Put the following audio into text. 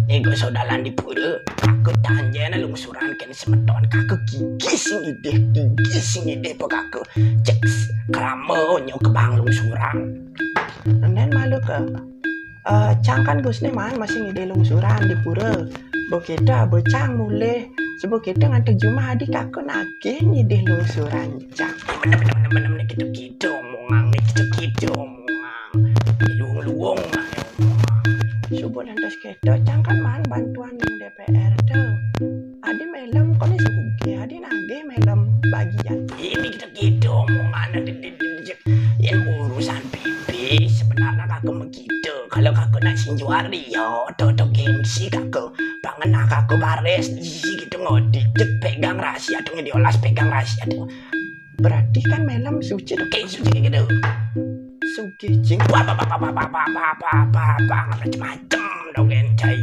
Ego sodalan di pura, aku tanjana lungsuran kene semeton kaku gigi sing ide kaku cek kramo nyo kebang lungsuran. Nen malu ke cangkan busne man masih ngide lungsuran di pura. Bokeda bocang mulai sebab kita ngantuk Jumat di kaku nage ngide lungsuran cang. Bener gitu omongan gitu omongan. Luung-luung subuh lantas kedo cangkan man bantuan ning DPR tuh. Adi melem kone sugi, adi nage melem bagian. Ini gitu omongan yang urusan pipi sebenarnya kakak begitu. Kalau kakak nak sinjuari yo, toto gengsi kakak. Bangen kakak bares gitu ngodi, pegang rahasia tuh diolas pegang rahasia tuh. Berarti kan melem suci tuh kayak suci gitu. Suci cing, macam-macam dong encai.